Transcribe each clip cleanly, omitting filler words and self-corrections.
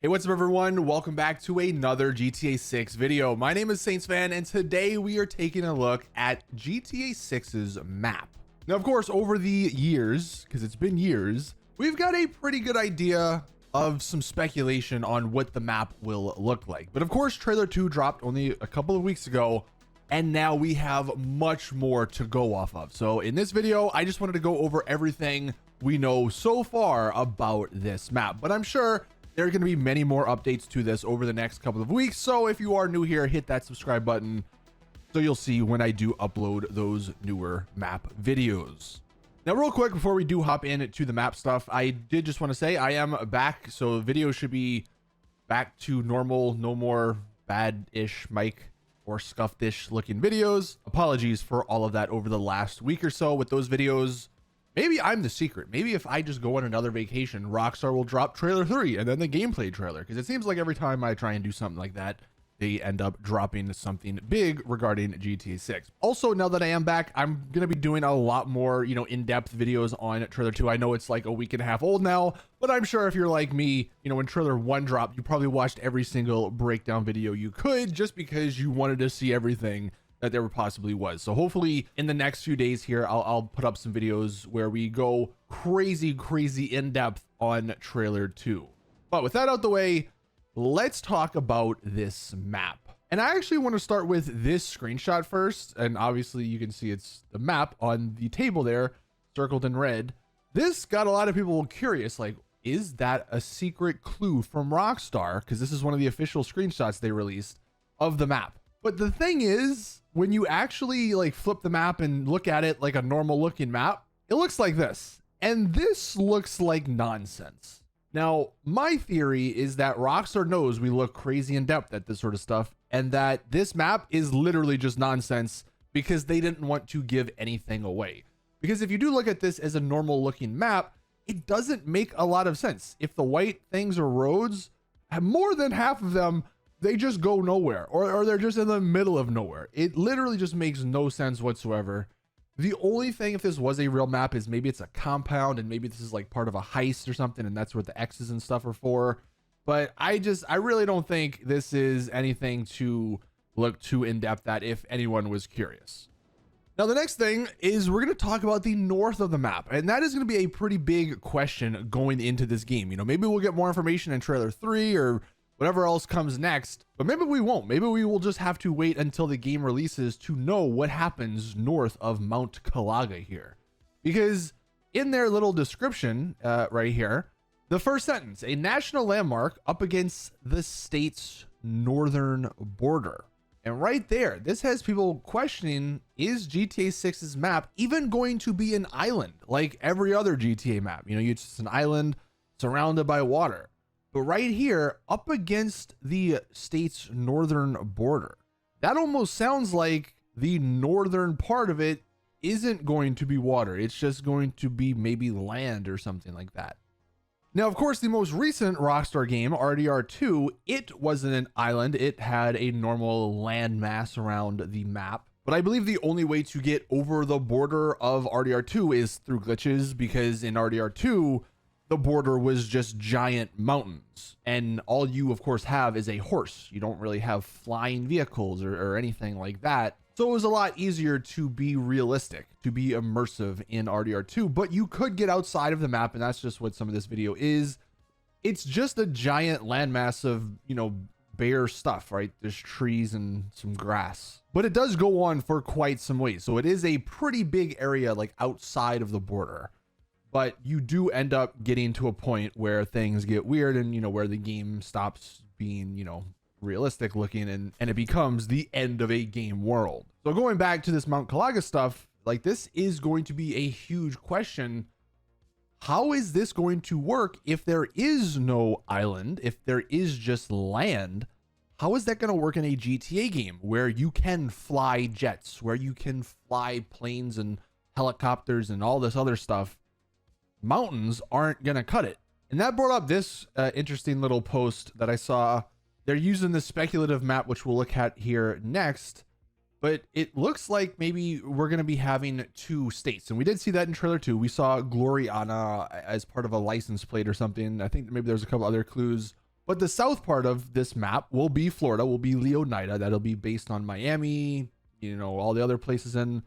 Hey, what's up everyone? Welcome back to another GTA 6 video. My name is Saintsfan and today we are taking a look at GTA 6's map. Now, of course, over the years, because it's been years, we've got a pretty good idea of some speculation on what the map will look like. But of course, trailer 2 dropped only a couple of weeks ago, and now we have much more to go off of. So in this video, I just wanted to go over everything we know so far about this map, but I'm sure there are going to be many more updates to this over the next couple of weeks. So if you are new here, hit that subscribe button so you'll see when I do upload those newer map videos. Now, real quick, before we do hop into the map stuff, I did just want to say I am back. So video should be back to normal. No more bad-ish mic or scuffed-ish looking videos. Apologies for all of that over the last week or so with those videos. Maybe I'm the secret. Maybe if I just go on another vacation, Rockstar will drop trailer 3 and then the gameplay trailer. Because it seems like every time I try and do something like that, they end up dropping something big regarding GTA 6. Also, now that I am back, I'm going to be doing a lot more, in-depth videos on trailer 2. I know it's like a week and a half old now, but I'm sure if you're like me, when trailer 1 dropped, you probably watched every single breakdown video you could just because you wanted to see everything that there possibly was. So hopefully in the next few days here, I'll put up some videos where we go crazy in depth on trailer 2. But with that out the way, let's talk about this map. And I actually want to start with this screenshot first. And obviously you can see it's the map on the table there, circled in red. This got a lot of people curious, like, is that a secret clue from Rockstar? Because this is one of the official screenshots they released of the map. But the thing is, when you actually flip the map and look at it like a normal looking map, it looks like this. And this looks like nonsense. Now, my theory is that Rockstar knows we look crazy in depth at this sort of stuff, and that this map is literally just nonsense because they didn't want to give anything away. Because if you do look at this as a normal looking map, it doesn't make a lot of sense. If the white things are roads, more than half of them, they just go nowhere, or they're just in the middle of nowhere. It literally just makes no sense whatsoever. The only thing, if this was a real map, is maybe it's a compound and maybe this is like part of a heist or something, and that's what the X's and stuff are for. But I really don't think this is anything to look too in depth at if anyone was curious. Now, the next thing is we're going to talk about the north of the map, and that is going to be a pretty big question going into this game. Maybe we'll get more information in trailer 3 or whatever else comes next, but maybe we won't. Maybe we will just have to wait until the game releases to know what happens north of Mount Calaga here. Because in their little description right here, the first sentence, a national landmark up against the state's northern border. And right there, this has people questioning, is GTA 6's map even going to be an island like every other GTA map? It's just an island surrounded by water. But right here, up against the state's northern border, that almost sounds like the northern part of it isn't going to be water. It's just going to be maybe land or something like that. Now, of course, the most recent Rockstar game, RDR2, it wasn't an island. It had a normal landmass around the map. But I believe the only way to get over the border of RDR2 is through glitches, because in RDR2, the border was just giant mountains, and all you of course have is a horse. You don't really have flying vehicles or anything like that. So it was a lot easier to be realistic, to be immersive in RDR2, but you could get outside of the map, and that's just what some of this video is. It's just a giant landmass of, bare stuff, right? There's trees and some grass, but it does go on for quite some ways. So it is a pretty big area, like outside of the border. But you do end up getting to a point where things get weird and, where the game stops being, realistic looking and it becomes the end of a game world. So going back to this Mount Calaga stuff, this is going to be a huge question. How is this going to work if there is no island, if there is just land? How is that going to work in a GTA game where you can fly jets, where you can fly planes and helicopters and all this other stuff? Mountains aren't gonna cut it. And that brought up this interesting little post that I saw. They're using the speculative map, which we'll look at here next, but it looks like maybe we're gonna be having 2 states, and we did see that in trailer 2. We saw Gloriana as part of a license plate or something. I think maybe there's a couple other clues But the south part of this map will be Florida, will be Leonida. That'll be based on Miami, all the other places in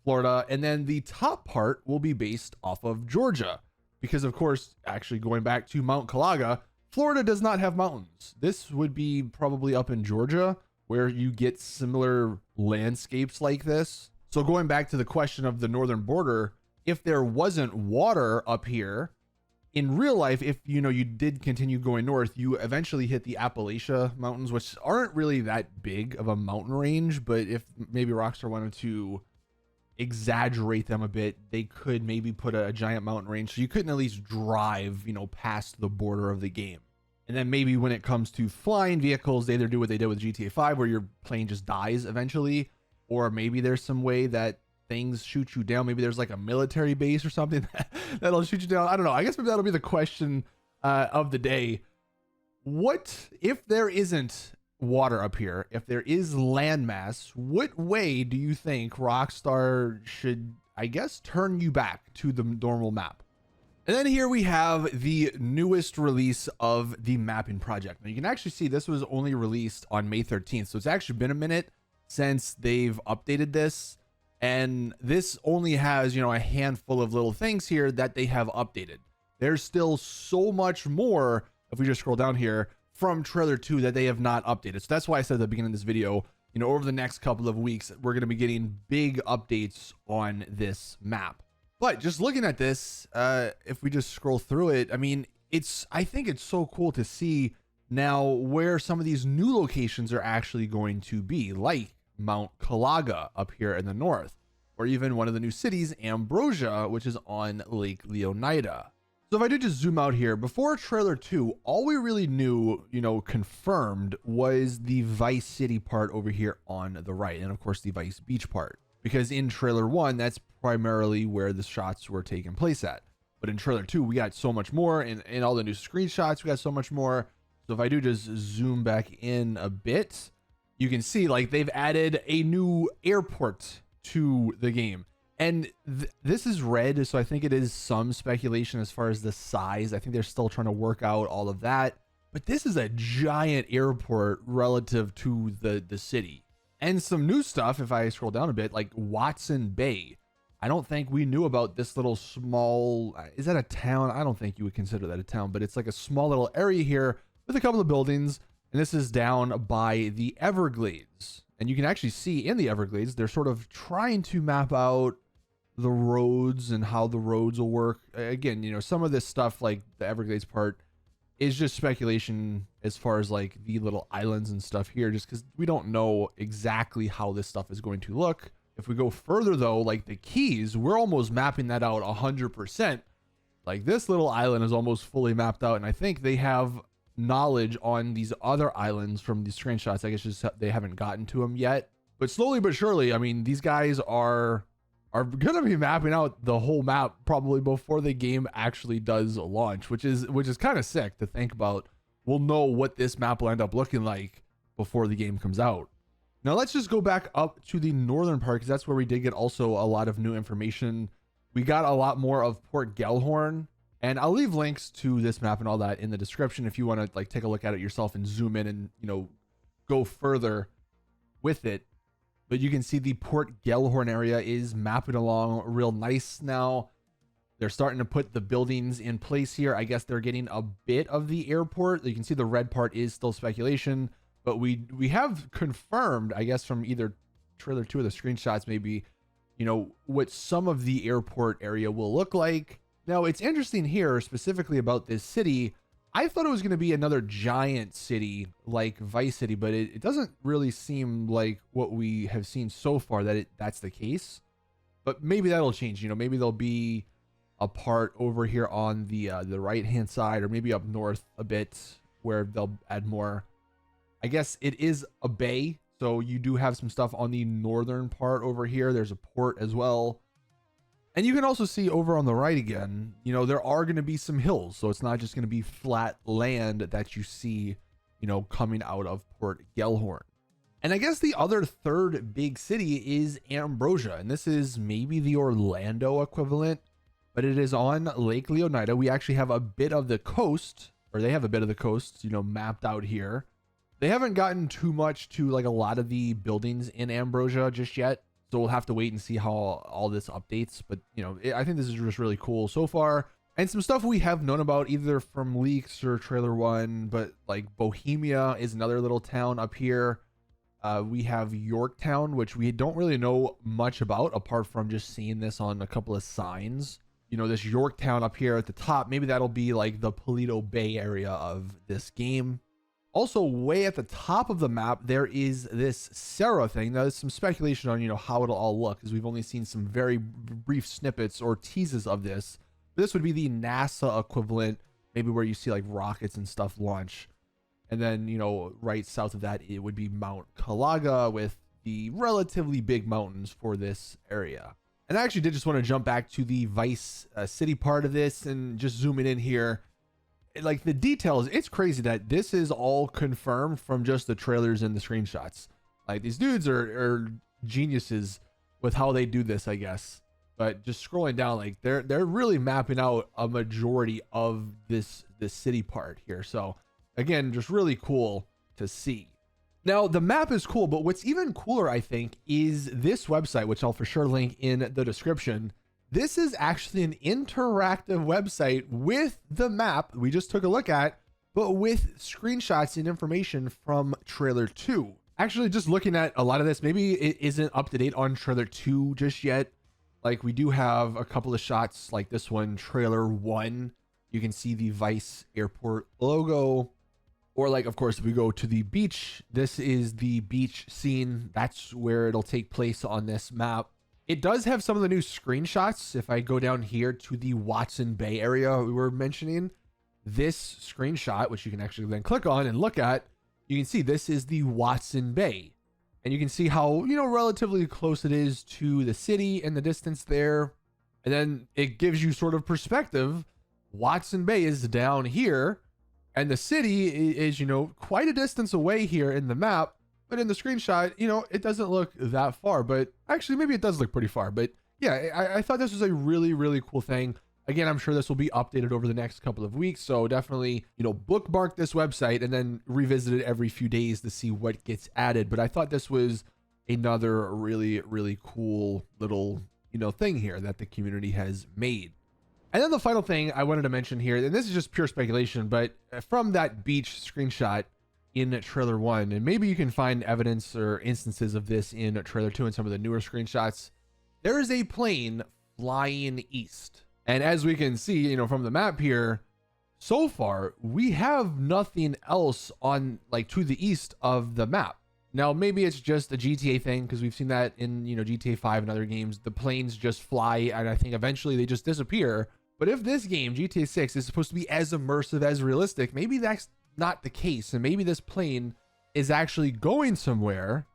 Florida. And then the top part will be based off of Georgia. Because, of course, actually going back to Mount Calaga, Florida does not have mountains. This would be probably up in Georgia where you get similar landscapes like this. So going back to the question of the northern border, if there wasn't water up here, in real life, if you did continue going north, you eventually hit the Appalachia Mountains, which aren't really that big of a mountain range. But if maybe Rockstar wanted to exaggerate them a bit, they could maybe put a giant mountain range so you couldn't at least drive past the border of the game. And then maybe when it comes to flying vehicles, they either do what they did with GTA 5 where your plane just dies eventually, or maybe there's some way that things shoot you down. Maybe there's like a military base or something that'll shoot you down. I don't know. I guess maybe that'll be the question of the day. What if there isn't water up here? If there is landmass, what way do you think Rockstar should, I guess, turn you back to the normal map? And then here we have the newest release of the mapping project. Now you can actually see this was only released on May 13th. So it's actually been a minute since they've updated this. And this only has, a handful of little things here that they have updated. There's still so much more, if we just scroll down here, from trailer 2 that they have not updated. So that's why I said at the beginning of this video, over the next couple of weeks, we're going to be getting big updates on this map. But just looking at this, if we just scroll through it, I think it's so cool to see now where some of these new locations are actually going to be, like Mount Calaga up here in the north, or even one of the new cities, Ambrosia, which is on Lake Leonida. So if I do just zoom out here, before trailer 2, all we really knew, confirmed was the Vice City part over here on the right. And of course the Vice Beach part, because in trailer 1, that's primarily where the shots were taking place at. But in trailer 2, we got so much more, and in all the new screenshots, we got so much more. So if I do just zoom back in a bit, you can see like they've added a new airport to the game. And this is red, so I think it is some speculation as far as the size. I think they're still trying to work out all of that. But this is a giant airport relative to the city. And some new stuff, if I scroll down a bit, like Watson Bay. I don't think we knew about this little small, is that a town? I don't think you would consider that a town, but it's like a small little area here with a couple of buildings. And this is down by the Everglades. And you can actually see in the Everglades, they're sort of trying to map out the roads and how the roads will work. Again, some of this stuff like the Everglades part is just speculation as far as like the little islands and stuff here, just because we don't know exactly how this stuff is going to look. If we go further though, like the Keys, we're almost mapping that out 100%. Like this little island is almost fully mapped out. And I think they have knowledge on these other islands from these screenshots. I guess just they haven't gotten to them yet, but slowly but surely, these guys are gonna be mapping out the whole map probably before the game actually does launch, which is kind of sick to think about. We'll know what this map will end up looking like before the game comes out. Now let's just go back up to the northern part, because that's where we did get also a lot of new information. We got a lot more of Port Gellhorn, and I'll leave links to this map and all that in the description if you want to like take a look at it yourself and zoom in and go further with it. But you can see the Port Gellhorn area is mapping along real nice now. They're starting to put the buildings in place here. I guess they're getting a bit of the airport. You can see the red part is still speculation, but we have confirmed, I guess, from either trailer 2 or the screenshots, maybe, what some of the airport area will look like. Now, it's interesting here specifically about this city. I thought it was going to be another giant city like Vice City, but it doesn't really seem like what we have seen so far that's the case. But maybe that'll change. Maybe there'll be a part over here on the right-hand side, or maybe up north a bit where they'll add more. I guess it is a bay, so you do have some stuff on the northern part over here. There's a port as well. And you can also see over on the right again, there are going to be some hills. So it's not just going to be flat land that you see, coming out of Port Gellhorn. And I guess the other third big city is Ambrosia. And this is maybe the Orlando equivalent, but it is on Lake Leonida. We actually have a bit of the coast or they have a bit of the coast, you know, mapped out here. They haven't gotten too much to like a lot of the buildings in Ambrosia just yet. So we'll have to wait and see how all this updates. But, you know, I think this is just really cool so far. And some stuff we have known about either from leaks or trailer one, but like Bohemia is another little town up here. We have Yorktown, which we don't really know much about apart from just seeing this on a couple of signs. You know, this Yorktown up here at the top, maybe that'll be like the Paleto Bay area of this game. Also, way at the top of the map, there is this Sarah thing. Now, there's some speculation on, you know, how it'll all look, because we've only seen some very brief snippets or teases of this. This would be the NASA equivalent, maybe where you see like rockets and stuff launch. And then, you know, right south of that, it would be Mount Calaga with the relatively big mountains for this area. And I actually did just want to jump back to the Vice City part of this and just zooming in here. Like the details, it's crazy that this is all confirmed from just the trailers and the screenshots. Like these dudes are geniuses with how they do this, I guess. But just scrolling down, like they're really mapping out a majority of this city part here. So again, just really cool to see. Now the map is cool, but what's even cooler, I think, is this website, which I'll for sure link in the description. This is actually an interactive website with the map we just took a look at, but with screenshots and information from trailer 2. Actually, just looking at a lot of this, maybe it isn't up to date on trailer 2 just yet. Like we do have a couple of shots like this one, trailer 1. You can see the Vice Airport logo. Or like, of course, if we go to the beach, this is the beach scene. That's where it'll take place on this map. It does have some of the new screenshots. If I go down here to the Watson Bay area we were mentioning, this screenshot, which you can actually then click on and look at, you can see this is the Watson Bay. And you can see how, you know, relatively close it is to the city and the distance there. And then it gives you sort of perspective. Watson Bay is down here and the city is, you know, quite a distance away here in the map. But in the screenshot, you know, it doesn't look that far, but actually maybe it does look pretty far. But yeah, I thought this was a really, really cool thing. Again, I'm sure this will be updated over the next couple of weeks. So definitely, you know, bookmark this website and then revisit it every few days to see what gets added. But I thought this was another really, really cool little, you know, thing here that the community has made. And then the final thing I wanted to mention here, and this is just pure speculation, but from that beach screenshot in trailer 1, and maybe you can find evidence or instances of this in trailer 2 and some of the newer screenshots, there is a plane flying east. And as we can see, you know, from the map here, so far we have nothing else on like to the east of the map. Now maybe it's just a GTA thing, because we've seen that in, you know, GTA 5 and other games. The planes just fly and I think eventually they just disappear. But if this game, GTA 6, is supposed to be as immersive as realistic, maybe that's not the case, and maybe this plane is actually going somewhere,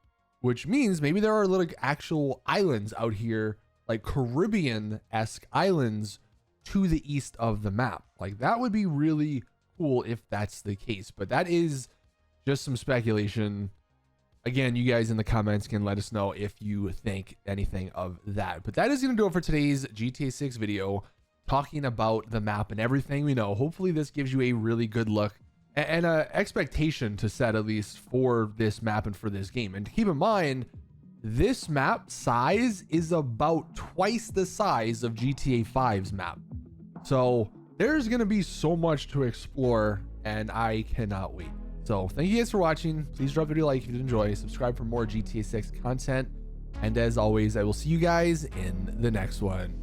which means maybe there are little actual islands out here, like Caribbean-esque islands to the east of the map. Like that would be really cool if that's the case, but that is just some speculation. Again, you guys in the comments can let us know if you think anything of that. But that is going to do it for today's GTA 6 video, talking about the map and everything we know. Hopefully this gives you a really good look and an expectation to set, at least for this map and for this game. And keep in mind, this map size is about twice the size of GTA 5's map. So there's going to be so much to explore, and I cannot wait. So thank you guys for watching. Please drop a video like if you did enjoy, subscribe for more GTA 6 content. And as always, I will see you guys in the next one.